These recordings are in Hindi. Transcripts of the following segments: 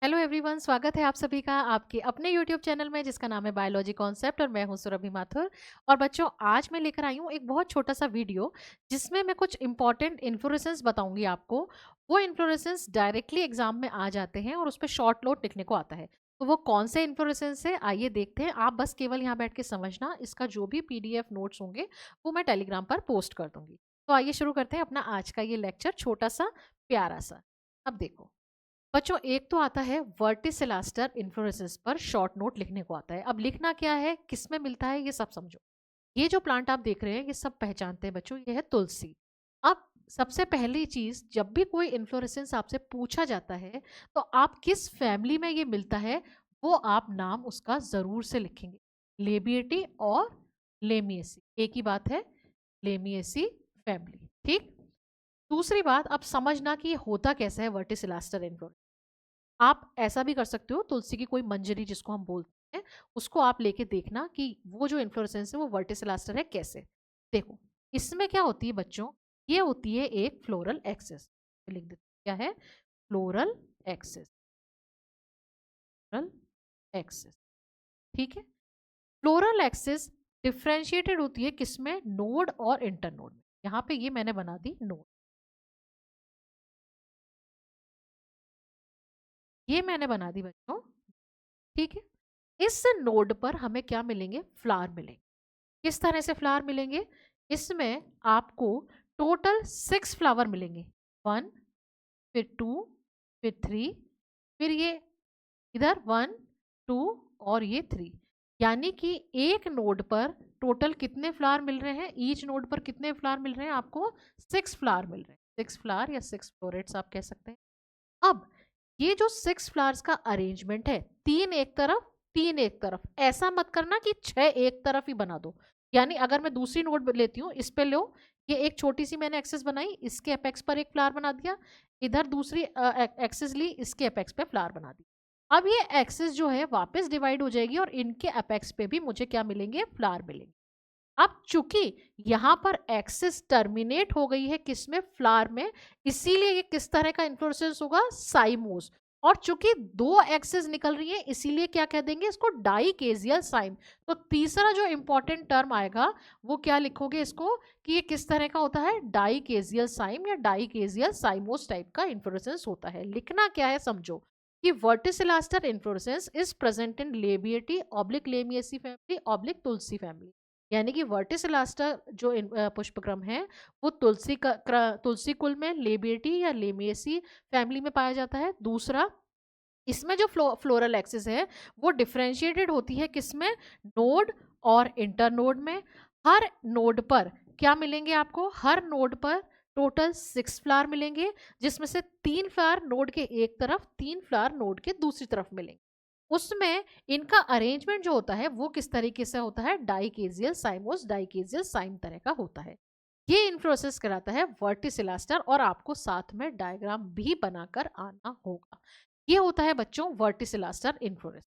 हेलो एवरीवन, स्वागत है आप सभी का आपके अपने यूट्यूब चैनल में जिसका नाम है बायोलॉजी कॉन्सेप्ट और मैं हूं सुरभि माथुर। और बच्चों, आज मैं लेकर आई हूं एक बहुत छोटा सा वीडियो जिसमें मैं कुछ इंपॉर्टेंट इन्फ्लोरेसेंस बताऊंगी आपको। वो इन्फ्लोरेसेंस डायरेक्टली एग्जाम में आ जाते हैं और उस पर शॉर्ट नोट लिखने को आता है। तो वो कौन से इन्फ्लोरेसेंस है आइए देखते हैं। आप बस केवल यहाँ बैठ के समझना, इसका जो भी पीडीएफ नोट्स होंगे वो मैं टेलीग्राम पर पोस्ट कर दूंगी। तो आइए शुरू करते हैं अपना आज का ये लेक्चर, छोटा सा प्यारा सा। अब देखो बच्चों, एक तो आता है वर्टिसिलास्टर इन्फ्लोरेसेंस पर शॉर्ट नोट लिखने को आता है। अब लिखना क्या है, किस में मिलता है, ये सब समझो। ये जो प्लांट आप देख रहे हैं ये सब पहचानते हैं बच्चों, ये है तुलसी। अब सबसे पहली चीज, जब भी कोई इन्फ्लोरेसेंस आपसे पूछा जाता है तो आप किस फैमिली में ये मिलता है वो आप नाम उसका जरूर से लिखेंगे। लेबिएटी और लेमिएसी एक ही बात है, लेमिएसी फैमिली। ठीक। दूसरी बात, आप समझना कि ये होता कैसा है वर्टिसिलास्टर इन्फ्लोरेसेंस। आप ऐसा भी कर सकते हो, तुलसी की कोई मंजरी जिसको हम बोलते हैं उसको आप लेके देखना कि वो जो इन्फ्लोरेसेंस है वो वर्टिसिलास्टर है कैसे। देखो, इसमें क्या होती है बच्चों, ये होती है एक फ्लोरल एक्सिस। लिख देते हैं, क्या है, फ्लोरल एक्सिस। फ्लोरल एक्सिस, ठीक है। फ्लोरल एक्सिस डिफ्रेंशिएटेड होती है किसमें, नोड और इंटरनोड में। यहाँ पे ये मैंने बना दी नोड, ये मैंने बना दी बच्चों, ठीक है। इस नोड पर हमें क्या मिलेंगे, फ्लावर मिलेंगे। किस तरह से फ्लावर मिलेंगे, इसमें आपको टोटल 6 फ्लावर मिलेंगे। 1, फिर 2, फिर 3, फिर ये इधर 1, 2 और ये 3। यानी कि एक नोड पर टोटल कितने फ्लावर मिल रहे हैं, ईच नोड पर कितने फ्लावर मिल रहे हैं आपको, 6 फ्लावर मिल रहे हैं। 6 फ्लावर या 6 फ्लोरेट्स आप कह सकते हैं। अब ये जो 6 फ्लावर्स का अरेंजमेंट है, 3 एक तरफ 3 एक तरफ, ऐसा मत करना कि 6 एक तरफ ही बना दो। यानी अगर मैं दूसरी नोट लेती हूँ, इस पे लो, ये एक छोटी सी मैंने एक्सेस बनाई, इसके अपेक्स पर एक फ्लावर बना दिया। इधर दूसरी एक्सेस ली, इसके अपेक्स पे फ्लावर बना दी। अब ये एक्सेस जो है वापस डिवाइड हो जाएगी और इनके अपेक्स पे भी मुझे क्या मिलेंगे, फ्लावर मिलेंगे। अब चूंकि यहां पर एक्सिस टर्मिनेट हो गई है किसमें, फ्लावर में, इसीलिए ये किस तरह का इन्फ्लोरेसेंस होगा, साइमोस। और चूंकि दो एक्सिस निकल रही है इसीलिए क्या कह देंगे इसको, डाइकेजियल साइम। तो तीसरा जो इंपॉर्टेंट टर्म आएगा वो क्या लिखोगे इसको, कि ये किस तरह का होता है, डाइकेजियल साइम या डाइकेजियल साइमोस टाइप का इन्फ्लोरेसेंस होता है। लिखना क्या है समझो, कि verticillaster inflorescence is present in Labiatae oblique Lamiaceae family oblique tulsi family. यानी कि वर्टिसिलास्टर जो पुष्पक्रम है वो तुलसी कुल में लेबिएटी या लेमिएसी फैमिली में पाया जाता है। दूसरा, इसमें जो फ्लोरल एक्सिस है वो डिफरेंशिएटेड होती है किसमें, नोड और इंटरनोड में। हर नोड पर क्या मिलेंगे आपको, हर नोड पर टोटल 6 फ्लावर मिलेंगे, जिसमें से 3 फ्लावर नोड के एक तरफ, 3 फ्लावर नोड के दूसरी तरफ मिलेंगे। उसमें इनका अरेंजमेंट जो होता है वो किस तरीके से होता है, डाइकेजियल साइमोस डाइकेजियल साइम तरह का होता है। ये इन्फ्लोरेसेंस कराता है वर्टिसिलास्टर और आपको साथ में डायग्राम भी बनाकर आना होगा। ये होता है बच्चों वर्टिसिलास्टर इन्फ्लोरेसेंस।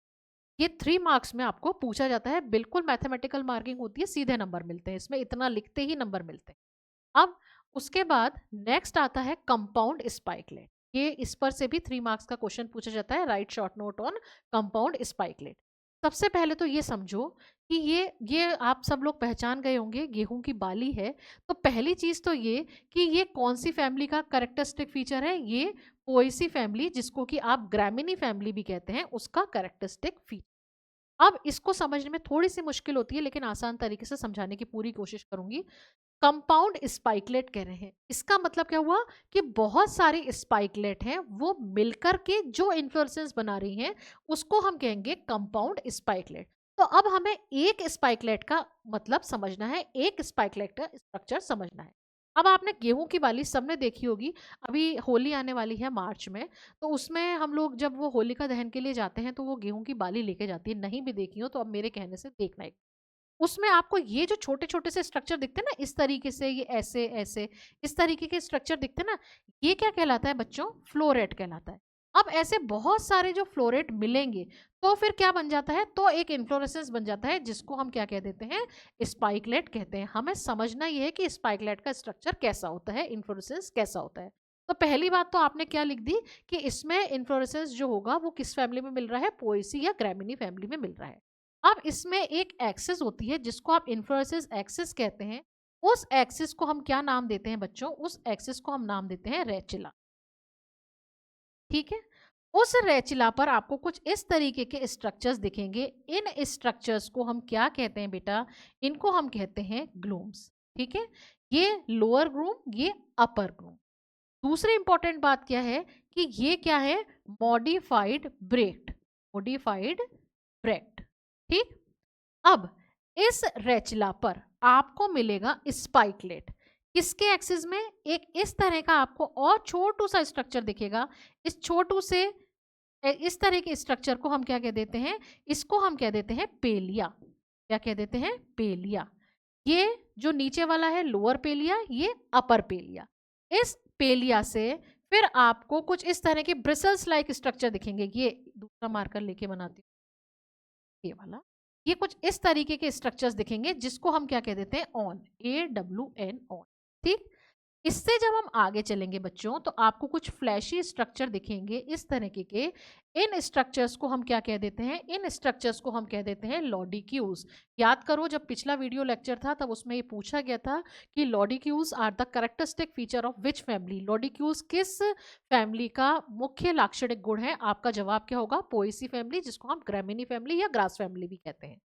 ये 3 मार्क्स में आपको पूछा जाता है, बिल्कुल मैथमेटिकल मार्किंग होती है, सीधे नंबर मिलते हैं इसमें, इतना लिखते ही नंबर मिलते हैं। अब उसके बाद नेक्स्ट आता है कंपाउंड स्पाइकलेट। ये इस पर से भी 3 मार्क्स का क्वेश्चन पूछा जाता है, right short note on compound spikelet. सबसे पहले तो ये समझो कि ये आप सब लोग पहचान गए होंगे, गेहूं की बाली है। तो पहली चीज तो ये कि ये कौन सी फैमिली का करेक्टरिस्टिक फीचर है, ये पोएसी फैमिली, जिसको कि आप ग्रामिनी फैमिली भी कहते हैं, उसका करेक्टरिस्टिक फीचर। अब इसको समझने में थोड़ी सी मुश्किल होती है लेकिन आसान तरीके से समझाने की पूरी कोशिश करूंगी। कंपाउंड स्पाइकलेट कह रहे हैं, इसका मतलब क्या हुआ कि बहुत सारी स्पाइकलेट हैं वो मिलकर के जो इन्फ्लोरेसेंस बना रही हैं उसको हम कहेंगे कंपाउंड स्पाइकलेट। तो अब हमें एक स्पाइकलेट का मतलब समझना है, एक स्पाइकलेट का स्ट्रक्चर समझना है। अब आपने गेहूं की बाली सबने देखी होगी, अभी होली आने वाली है मार्च में, तो उसमें हम लोग जब वो होलिका दहन के लिए जाते हैं तो वो गेहूं की बाली लेके जाती है। नहीं भी देखी हो तो अब मेरे कहने से देखना है। उसमें आपको ये जो छोटे छोटे से स्ट्रक्चर दिखते हैं ना, इस तरीके से, ये ऐसे ऐसे इस तरीके के स्ट्रक्चर दिखते हैं ना, ये क्या कहलाता है बच्चों, फ्लोरेट कहलाता है। अब ऐसे बहुत सारे जो फ्लोरेट मिलेंगे तो फिर क्या बन जाता है, तो एक इन्फ्लोरेसेंस बन जाता है जिसको हम क्या कह देते हैं, स्पाइकलेट कहते हैं। हमें समझना ये है कि स्पाइकलेट का स्ट्रक्चर कैसा होता है, इन्फ्लोरेसेंस कैसा होता है। तो पहली बात तो आपने क्या लिख दी कि इसमें इन्फ्लोरेसेंस जो होगा वो किस फैमिली में मिल रहा है, पोएसी या ग्रैमिनी फैमिली में मिल रहा है। अब इसमें एक एक्सिस होती है जिसको आप इन्फ्लोरेसेंस एक्सिस कहते हैं। उस एक्सिस को हम क्या नाम देते हैं बच्चों, उस एक्सिस को हम नाम देते हैं रेचिला। ठीक है, उस रेचिला पर आपको कुछ इस तरीके के स्ट्रक्चर्स दिखेंगे। इन स्ट्रक्चर्स को हम क्या कहते हैं बेटा, इनको हम कहते हैं ग्लूम्स। ठीक है, ये लोअर ग्लूम, ये अपर ग्लूम। दूसरी इंपॉर्टेंट बात क्या है कि ये क्या है, मॉडिफाइड ब्रेक्ट, मॉडिफाइड ब्रेक्ट। ठीक, अब इस रेचिला पर आपको मिलेगा स्पाइकलेट। किसके एक्सिस में, एक इस तरह का आपको और छोटू सा स्ट्रक्चर दिखेगा। इस छोटू से इस तरह के स्ट्रक्चर को हम क्या कह देते हैं, इसको हम कह देते हैं पेलिया। क्या कह देते हैं, पेलिया। ये जो नीचे वाला है लोअर पेलिया, ये अपर पेलिया। इस पेलिया से फिर आपको कुछ इस तरह के ब्रिसल्स लाइक स्ट्रक्चर दिखेंगे। ये दूसरा मार्कर लेके बनाती हूँ, ये वाला। ये कुछ इस तरीके के स्ट्रक्चर्स दिखेंगे जिसको हम क्या कह देते हैं, ऑन, AWN, ऑन। ठीक, इससे जब हम आगे चलेंगे बच्चों तो आपको कुछ फ्लैशी स्ट्रक्चर दिखेंगे इस तरीके के। इन स्ट्रक्चर्स को हम क्या कह देते हैं, इन स्ट्रक्चर्स को हम कह देते हैं लॉडिक्यूज। याद करो जब पिछला वीडियो लेक्चर था तब उसमें ये पूछा गया था कि lodicules are the characteristic feature of which family, lodicules किस फैमिली का मुख्य लाक्षणिक गुण है। आपका जवाब क्या होगा, पोएसी फैमिली, जिसको हम ग्रैमिनी फैमिली या ग्रास फैमिली भी कहते हैं।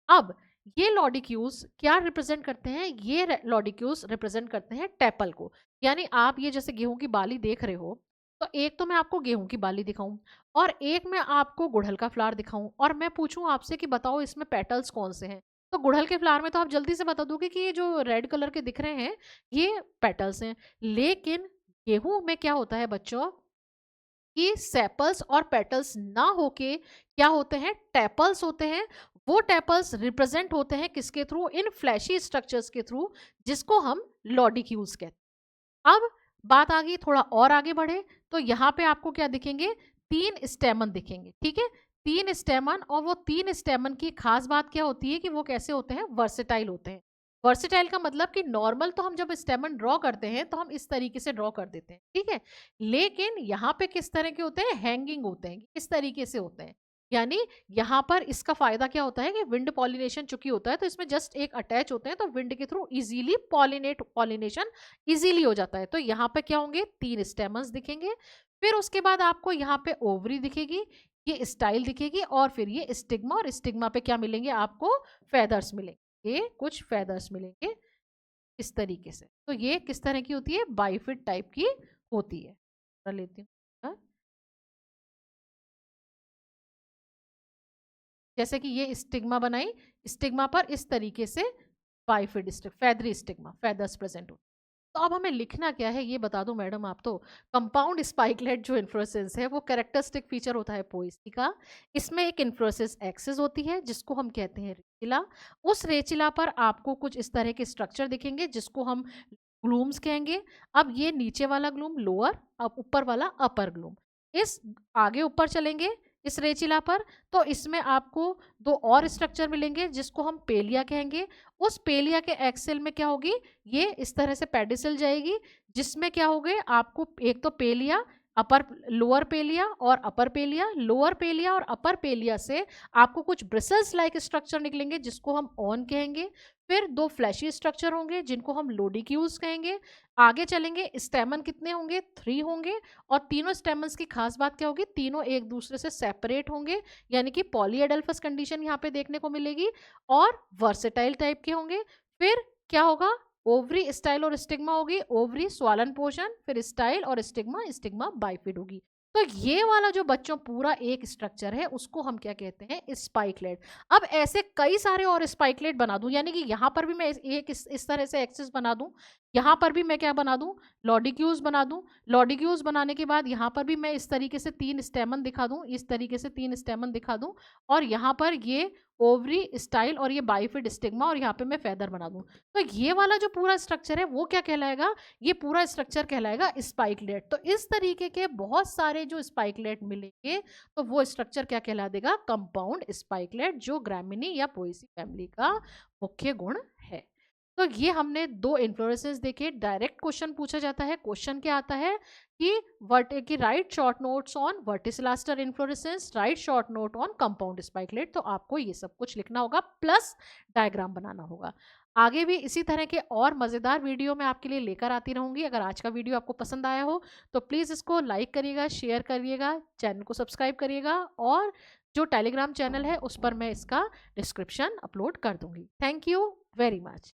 अब ये लॉडिक्यूज क्या रिप्रेजेंट करते हैं, ये लॉडिक्यूज रिप्रेजेंट करते हैं टेपल को। यानी आप ये जैसे गेहूं की बाली देख रहे हो, तो एक तो मैं आपको गेहूं की बाली दिखाऊं और एक मैं आपको गुड़हल का फ्लावर दिखाऊं और मैं पूछूं आपसे कि बताओ इसमें पेटल्स कौन से हैं। तो गुड़हल के फ्लावर में तो आप जल्दी से बता दोगे कि ये जो रेड कलर के दिख रहे हैं ये पेटल्स हैं। लेकिन गेहूं में क्या होता है बच्चों कि सेपल्स और पेटल्स ना होके क्या होते हैं, टेपल्स होते हैं। वो टेपल्स रिप्रेजेंट होते हैं किसके थ्रू, इन फ्लैशी स्ट्रक्चर्स के थ्रू, जिसको हम लॉडिक्यूल्स कहते हैं। अब बात आ गई थोड़ा और आगे बढ़े तो यहाँ पे आपको क्या दिखेंगे, 3 स्टेमन दिखेंगे। ठीक है, 3 स्टेमन, और वो 3 स्टेमन की खास बात क्या होती है कि वो कैसे होते हैं, वर्सेटाइल होते हैं। वर्सेटाइल का मतलब कि नॉर्मल तो हम जब स्टेमन ड्रॉ करते हैं तो हम इस तरीके से ड्रॉ कर देते हैं, ठीक है। लेकिन यहाँ पे किस तरह के होते हैं, हैंगिंग होते हैं, इस तरीके से होते हैं। यानी यहाँ पर इसका फायदा क्या होता है कि विंड पॉलिनेशन चूंकि होता है तो इसमें जस्ट एक अटैच होते हैं तो विंड के थ्रू इजीली पॉलिनेशन इजीली हो जाता है। तो यहाँ पे क्या होंगे, 3 स्टेमन्स दिखेंगे। फिर उसके बाद आपको यहाँ पे ओवरी दिखेगी, ये स्टाइल दिखेगी, और फिर ये स्टिग्मा, और स्टिग्मा पे क्या मिलेंगे आपको, फेदर्स मिलेंगे। ये कुछ फेदर्स मिलेंगे इस तरीके से। तो ये किस तरह की होती है, बाइफिड टाइप की होती है। लेती हूँ, जैसे कि ये स्टिग्मा बनाई, स्टिग्मा पर इस तरीके से bifid feathery stigma, feathers present होते। तो अब हमें लिखना क्या है ये बता दो मैडम आप तो। कंपाउंड स्पाइकलेट जो इन्फ्लोरेसेंस है वो कैरेक्टरिस्टिक फीचर होता है पोएसी का। इसमें एक इन्फ्लोरेसेंस एक्सिस होती है जिसको हम कहते हैं रेचिला। उस रेचिला पर आपको कुछ इस तरह के स्ट्रक्चर दिखेंगे जिसको हम ग्लूम्स कहेंगे। अब ये नीचे वाला ग्लूम लोअर, अब ऊपर वाला अपर ग्लूम। इस आगे ऊपर चलेंगे इस रेचिला पर तो इसमें आपको 2 और स्ट्रक्चर मिलेंगे जिसको हम पेलिया कहेंगे। उस पेलिया के एक्सेल में क्या होगी, ये इस तरह से पेडिसल जाएगी, जिसमें क्या होगे आपको, एक तो पेलिया, अपर लोअर पेलिया और अपर पेलिया। लोअर पेलिया और अपर पेलिया से आपको कुछ ब्रिसल्स लाइक स्ट्रक्चर निकलेंगे जिसको हम ऑन कहेंगे। फिर 2 फ्लैशी स्ट्रक्चर होंगे जिनको हम लोडिक्यूल्स कहेंगे। आगे चलेंगे, स्टेमन कितने होंगे, 3 होंगे, और तीनों स्टेमन्स की खास बात क्या होगी, तीनों एक दूसरे से सेपरेट होंगे, यानी कि पॉलीएडल्फस कंडीशन यहाँ पे देखने को मिलेगी, और वर्सेटाइल टाइप के होंगे। फिर क्या होगा, ओवरी स्टाइल और स्टिग्मा होगी, ओवरी स्वालन पोर्शन, फिर स्टाइल और स्टिग्मा, स्टिग्मा बाइफिड होगी। तो ये वाला जो बच्चों पूरा एक स्ट्रक्चर है उसको हम क्या कहते हैं, स्पाइकलेट। अब ऐसे कई सारे और स्पाइकलेट बना दूं, यानी कि यहाँ पर भी मैं एक इस तरह से एक्सिस बना दूं, यहाँ पर भी मैं क्या बना दूं, लॉडिक्यूज बना दूं। लॉडिक्यूज बनाने के बाद यहाँ पर भी मैं इस तरीके से 3 स्टेमन दिखा दूं, इस तरीके से 3 स्टेमन दिखा दूं, और यहाँ पर ये ओवरी, स्टाइल और ये बाइफिड, स्टिग्मा, और यहाँ पे मैं फेदर बना दूं। तो ये वाला जो पूरा स्ट्रक्चर है वो क्या कहलाएगा, ये पूरा स्ट्रक्चर कहलाएगा स्पाइकलेट। तो इस तरीके के बहुत सारे जो स्पाइकलेट मिलेंगे तो वो स्ट्रक्चर क्या कहला देगा, कंपाउंड स्पाइकलेट, जो ग्रामिनी या पोएसी फैमिली का मुख्य गुण है। तो ये हमने 2 इन्फ्लोरेसेंस देखे। डायरेक्ट क्वेश्चन पूछा जाता है, क्वेश्चन क्या आता है कि right short notes on verticillaster inflorescence, right short note on compound spikelet. तो आपको ये सब कुछ लिखना होगा प्लस डायग्राम बनाना होगा। आगे भी इसी तरह के और मज़ेदार वीडियो मैं आपके लिए लेकर आती रहूँगी। अगर आज का वीडियो आपको पसंद आया हो तो प्लीज़ इसको लाइक करिएगा, शेयर करिएगा, चैनल को सब्सक्राइब करिएगा, और जो टेलीग्राम चैनल है उस पर मैं इसका डिस्क्रिप्शन अपलोड कर दूँगी। Thank you very much.